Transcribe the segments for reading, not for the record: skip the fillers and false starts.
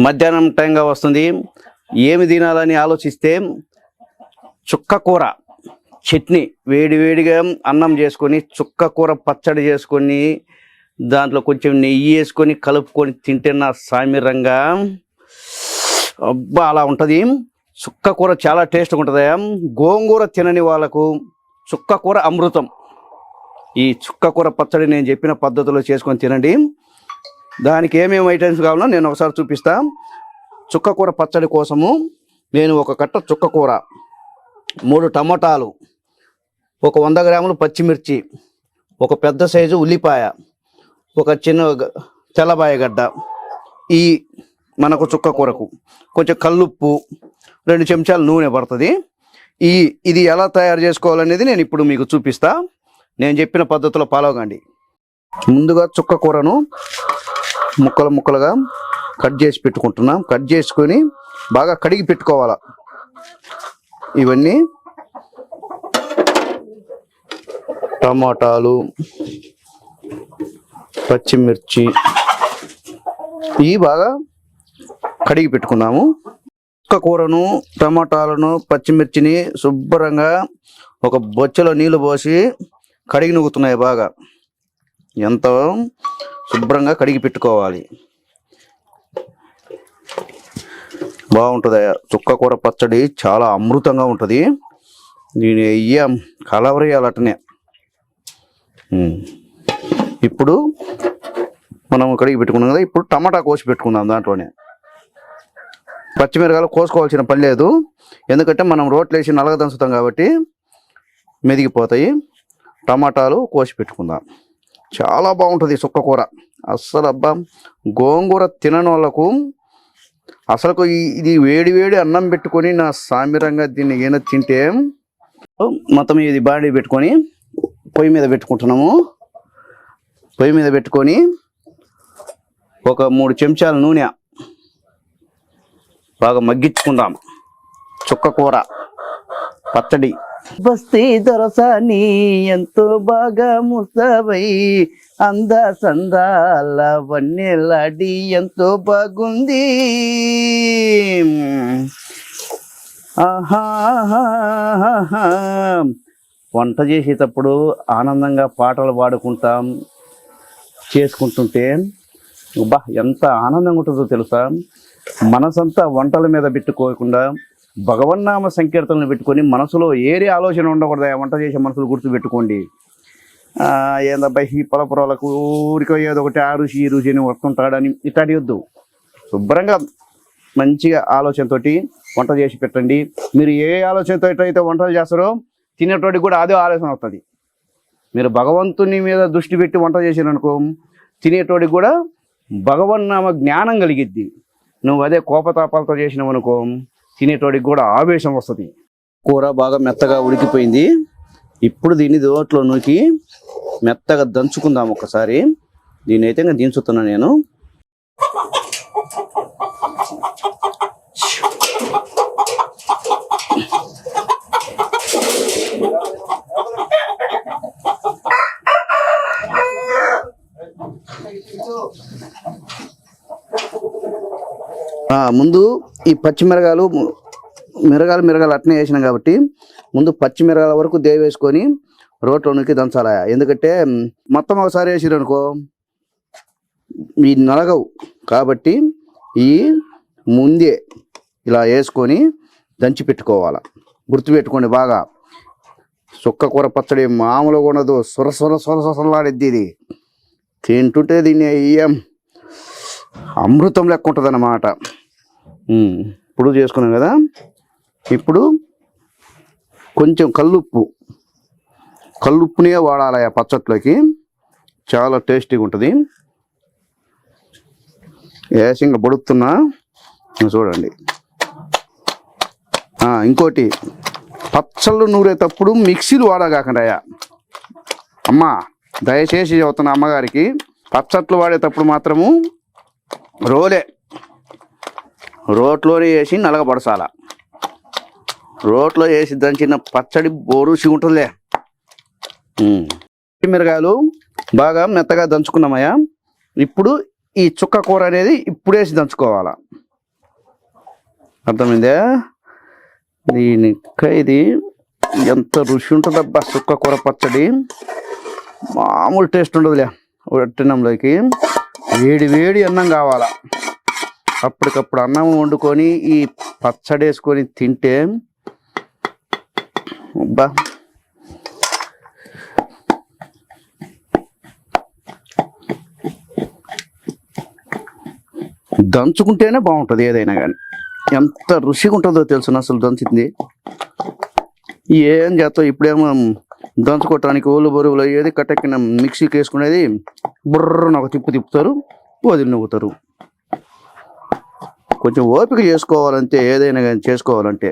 మధ్యాహ్నం టైంగా వస్తుంది. ఏమి తినాలని ఆలోచిస్తే చుక్క కూర చట్నీ, వేడి వేడిగా అన్నం చేసుకొని చుక్క కూర పచ్చడి చేసుకొని దాంట్లో కొంచెం నెయ్యి వేసుకొని కలుపుకొని తింటున్న సామిరంగా అబ్బా అలా ఉంటుంది. చుక్క కూర చాలా టేస్ట్గా ఉంటుంది. గోంగూర తినని వాళ్ళకు చుక్క కూర అమృతం. ఈ చుక్క కూర పచ్చడి నేను చెప్పిన పద్ధతిలో చేసుకొని తినండి. దానికి ఏమేమి ఐటమ్స్ కావాలో నేను ఒకసారి చూపిస్తా. చుక్క కూర పచ్చడి కోసము నేను ఒక కట్ట చుక్క కూర, 3 టమాటాలు, ఒక 100 గ్రాములు పచ్చిమిర్చి, ఒక పెద్ద సైజు ఉల్లిపాయ, ఒక చిన్న తెల్లబాయ గడ్డ, ఈ మనకు చుక్క కూరకు కొంచెం కల్లుప్పు, 2 చెంచాలు నూనె పడుతుంది. ఇది ఎలా తయారు చేసుకోవాలనేది నేను ఇప్పుడు మీకు చూపిస్తా. నేను చెప్పిన పద్ధతిలో ఫాలో కండి. ముందుగా చుక్క కూరను ముక్కలుగా కట్ చేసి పెట్టుకుంటున్నాం. కట్ చేసుకొని బాగా కడిగి పెట్టుకోవాలా. ఇవన్నీ టమాటాలు, పచ్చిమిర్చి ఇవి బాగా కడిగి పెట్టుకున్నాము. చుక్క కూరను, టమాటాలను, పచ్చిమిర్చిని శుభ్రంగా ఒక బొచ్చలో నీళ్లు పోసి కడిగి నువ్వుతున్నాయి. బాగా ఎంతో శుభ్రంగా కడిగి పెట్టుకోవాలి. బాగుంటుంది చుక్క కూర పచ్చడి, చాలా అమృతంగా ఉంటుంది. దీని అయ్యాం కలవరేయాలి అటనే. ఇప్పుడు మనం కడిగి పెట్టుకున్నాం కదా, ఇప్పుడు టమాటా కోసి పెట్టుకుందాం. దాంట్లోనే పచ్చిమిరకాయలు కోసుకోవాల్సిన పని లేదు, ఎందుకంటే మనం రోట్లు వేసి నలగ దంచుతాం కాబట్టి మెదిగిపోతాయి. టమాటాలు కోసి పెట్టుకుందాం. చాలా బాగుంటుంది చుక్క కూర. అస్సలు అబ్బా, గోంగూర తినని వాళ్ళకు అసలు ఇది వేడి వేడి అన్నం పెట్టుకొని నా సామిరంగా దీన్ని ఏమైనా తింటే. మొత్తం ఇది బాడీ పెట్టుకొని పొయ్యి మీద పెట్టుకుంటున్నాము. పొయ్యి మీద పెట్టుకొని ఒక 3 చెంచాల నూనె బాగా మగ్గించుకుందాం. చుక్క కూర పచ్చడి బస్తీ దొరసాని ఎంతో బాగా ముసవై అంద సందాల వన్నెలాడి ఎంతో బాగుంది. వంట చేసేటప్పుడు ఆనందంగా పాటలు పాడుకుంటాం, చేసుకుంటుంటే బా ఎంత ఆనందంగా ఉంటుందో తెలుసా. మనసంతా వంటల మీద పెట్టుకోకుండా భగవన్నామ సంకీర్తనలు పెట్టుకొని మనసులో ఏరే ఆలోచన ఉండకూడదు. వంట చేసే మనసులు గుర్తుపెట్టుకోండి. ఏందబ్బా ఈ పొలపురాలకు ఊరికో ఏదో ఒకటి ఆ రుచి ఈ రుచి అని వస్తుంటాడని ఇట్లాంటి వద్దు. శుభ్రంగా మంచిగా ఆలోచనతో వంట చేసి పెట్టండి. మీరు ఏ ఆలోచనతో ఎట్లయితే వంటలు చేస్తారో తినేటోడికి కూడా అదే ఆలోచన వస్తుంది. మీరు భగవంతుని మీద దృష్టి పెట్టి వంట చేసారనుకో, తినేటోడికి కూడా భగవన్నామ జ్ఞానం కలిగిద్ది. నువ్వు అదే కోపతాపాలతో చేసినావు అనుకో, తినేటోడికి కూడా ఆవేశం వస్తుంది. కూర బాగా మెత్తగా ఉడికిపోయింది. ఇప్పుడు దీన్ని దోట్లో నూకి మెత్తగా దంచుకుందాం ఒకసారి. దీన్ని అయితే ఇంకా దించుతున్నా నేను. ముందు ఈ పచ్చిమిరకాయలు మిరగాలు అట్నే వేసినాం కాబట్టి ముందు పచ్చిమిరకాయల వరకు దేవేసుకొని రోట్లోనికి దంచాలా. ఎందుకంటే మొత్తం ఒకసారి వేసిరనుకో ఈ నలగవు కాబట్టి ఈ ముందే ఇలా వేసుకొని దంచి పెట్టుకోవాలి. గుర్తుపెట్టుకోండి బాగా. చుక్క కూర పచ్చడి మామూలుగా ఉండదు, సొరసొరలాడిద్ది. ఇది తింటుంటే దీన్ని అయ్యాం అమృతం లెక్క ఉంటుంది అన్నమాట. ఇప్పుడు చేసుకున్నాం కదా, ఇప్పుడు కొంచెం కల్లుప్పునే వాడాలి ఆ పచ్చట్లోకి. చాలా టేస్టీగా ఉంటుంది. ఏసింగా బడుతున్నా చూడండి. ఇంకోటి, పచ్చళ్ళు నూరేటప్పుడు మిక్సీలు వాడగాకండి అమ్మా, దయచేసి చెబుతున్నా అమ్మగారికి. పచ్చట్లు వాడేటప్పుడు మాత్రము రోట్లోనే వేసి నలగబడసాల. రోట్లో వేసి దంచిన పచ్చడి బోరుసి ఉంటుందిలే. మిరగాయలు బాగా మెత్తగా దంచుకున్నామయ్యా. ఇప్పుడు ఈ చుక్క కూర అనేది ఇప్పుడు వేసి దంచుకోవాలా. అర్థమైందా? ఇది ఎంత రుచి ఉంటుందబ్బా చుక్క కూర పచ్చడి, మామూలు టేస్ట్ ఉండదులే. వట్టినంలోకి వేడి వేడి అన్నం కావాలా, అప్పటికప్పుడు అన్నం వండుకొని ఈ పచ్చడి వేసుకొని తింటే అబ్బా దంచుకుంటేనే బాగుంటుంది ఏదైనా కానీ. ఎంత రుచిగా ఉంటుందో తెలుసు అసలు దంచింది. ఏం చేస్తావు ఇప్పుడేమో దంచుకోవటానికి ఓళ్ళు బరువులు అయ్యేది కట్టెక్కిన మిక్సీకి వేసుకునేది బుర్రను ఒక తిప్పుతారు, వదిలి నవ్వుతారు. కొంచెం ఓపిక చేసుకోవాలంటే ఏదైనా కానీ చేసుకోవాలంటే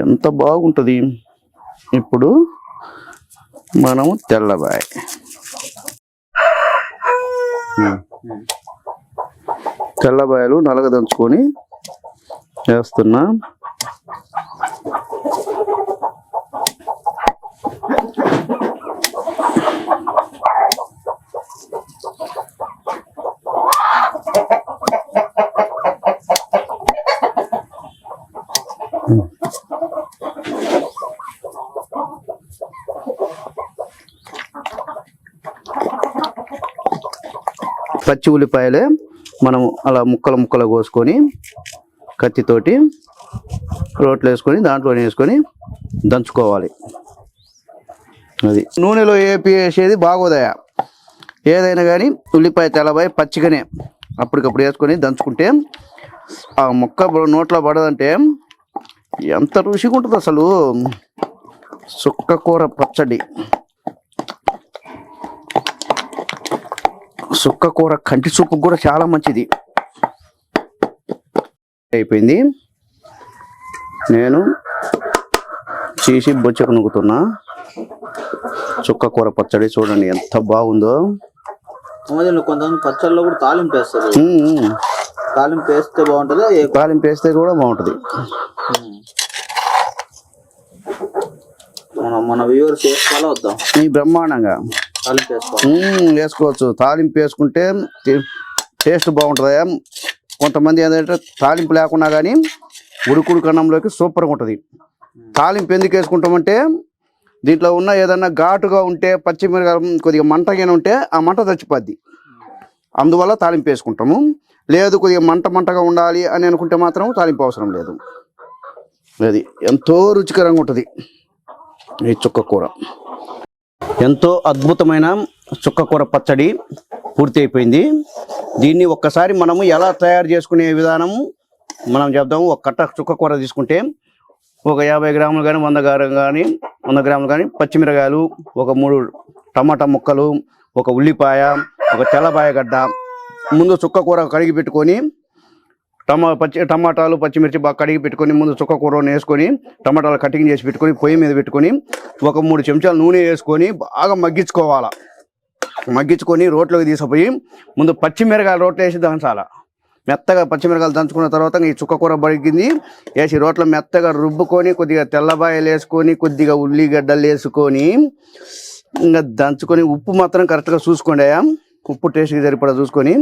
ఎంత బాగుంటుంది. ఇప్పుడు మనము తెల్లబాయ్ తెల్లబాయలు నలగ దంచుకొని వేస్తున్నా. పచ్చి ఉల్లిపాయలే మనం అలా ముక్కలు కోసుకొని కత్తితోటి రోట్లో వేసుకొని దాంట్లో వేసుకొని దంచుకోవాలి. అది నూనెలో వేసేది బాగోదయా. ఏదైనా కానీ ఉల్లిపాయ తెల్లబాయ పచ్చిగానే అప్పటికప్పుడు వేసుకొని దంచుకుంటే ఆ ముక్క నోట్లో పడదంటే ఎంత రుచిగా ఉంటుంది అసలు. చుక్క కూర పచ్చడి, చుక్క కూర కంటి చూపు కూడా చాలా మంచిది. అయిపోయింది. నేను చేసి బొచ్చకు నూకుతున్నా. చుక్క కూర పచ్చడి చూడండి ఎంత బాగుందో. కొంతమంది పచ్చళ్ళలో కూడా తాలింపు వేస్తారు. తాలింపు వేస్తే బాగుంటుంది, తాలింపు వేస్తే కూడా బాగుంటుంది. మన వ్యూవర్స్ వేసుకోవాలా వద్దాం? ఈ బ్రహ్మాండంగా వేసుకోవచ్చు. తాలింపు వేసుకుంటే టేస్ట్ బాగుంటుంది. కొంతమంది ఏంటంటే తాలింపు లేకున్నా కానీ ఉడుకుడు కన్నంలోకి సూపర్గా ఉంటుంది. తాలింపు ఎందుకు వేసుకుంటామంటే దీంట్లో ఉన్న ఏదన్నా ఘాటుగా ఉంటే పచ్చిమిరపకాయ కొద్దిగా మంటగా ఉంటే ఆ మంట చచ్చిపోద్ది, అందువల్ల తాలింపు వేసుకుంటాము. లేదు కొద్దిగా మంటగా ఉండాలి అని అనుకుంటే మాత్రం తాలింపు అవసరం లేదు. అది ఎంతో రుచికరంగా ఉంటుంది ఈ చుక్క కూర. ఎంతో అద్భుతమైన చుక్క కూర పచ్చడి పూర్తి అయిపోయింది. దీన్ని ఒక్కసారి మనము ఎలా తయారు చేసుకునే విధానం మనం చెప్దాము. ఒక కట్ట చుక్క కూర తీసుకుంటే ఒక 50 గ్రాములు కానీ 100 గ్రాములు కానీ పచ్చిమిరకాయలు, ఒక 3 టమాటా ముక్కలు, ఒక ఉల్లిపాయ, ఒక తెల్లబాయ గడ్డ. ముందు చుక్క కూర కడిగి పెట్టుకొని టమాటాలు పచ్చిమిర్చి బాగా కడిగి పెట్టుకొని ముందు చుక్క కూరని వేసుకొని టమాటాలు కటింగ్ చేసి పెట్టుకొని పొయ్యి మీద పెట్టుకొని ఒక 3 చెంచాలు నూనె వేసుకొని బాగా మగ్గించుకొని రోట్లోకి తీసుకుపోయి ముందు పచ్చిమిరకాయలు రోట్లో వేసి దంచాల. మెత్తగా పచ్చిమిరకాయలు దంచుకున్న తర్వాత ఈ చుక్క కూర బడిగింది వేసి రోట్లో మెత్తగా రుబ్బుకొని కొద్దిగా తెల్లబాయలు వేసుకొని కొద్దిగా ఉల్లిగడ్డలు వేసుకొని ఇంకా దంచుకొని ఉప్పు మాత్రం కరెక్ట్గా చూసుకోండి. ఉప్పు టేస్ట్కి సరిపడా చూసుకొని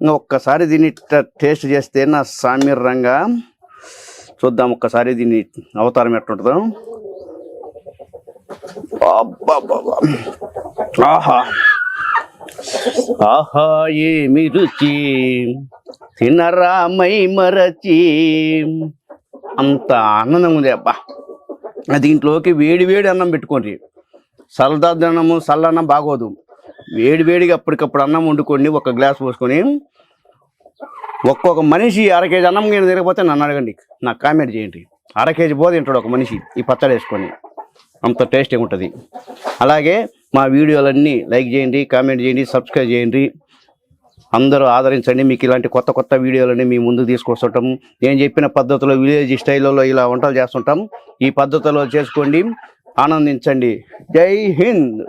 ఇంకా ఒక్కసారి దీన్ని టేస్ట్ చేస్తే నా సామ్యంగా చూద్దాం. ఒక్కసారి దీన్ని అవతారం ఎట్లుంటుందో. ఆహా ఆహా ఏమి రుచి తినరా మై మరచి, అంత ఆనందం ఉంది అబ్బా. దీంట్లోకి వేడి అన్నం పెట్టుకోండి. చల్లదన్నము చల్లన్నం బాగోదు. వేడిగా అప్పటికప్పుడు అన్నం వండుకొని ఒక గ్లాస్ పోసుకొని ఒక్కొక్క మనిషి అర కేజీ అన్నం నేను తిరగపోతే నన్ను అడగండి, నాకు కామెంట్ చేయండి. అర కేజీ పోతే తింటాడు ఒక మనిషి ఈ పచ్చడి వేసుకొని. అంత టేస్టీగా ఉంటుంది. అలాగే మా వీడియోలన్నీ లైక్ చేయండి, కామెంట్ చేయండి, సబ్స్క్రైబ్ చేయండి. అందరూ ఆదరించండి. మీకు ఇలాంటి కొత్త వీడియోలన్నీ మీ ముందుకు తీసుకొస్తుంటాం. నేను చెప్పిన పద్ధతిలో విలేజ్ స్టైల్లో ఇలా వంటలు చేస్తుంటాం. ఈ పద్ధతిలో చేసుకోండి, ఆనందించండి. జై హింద్.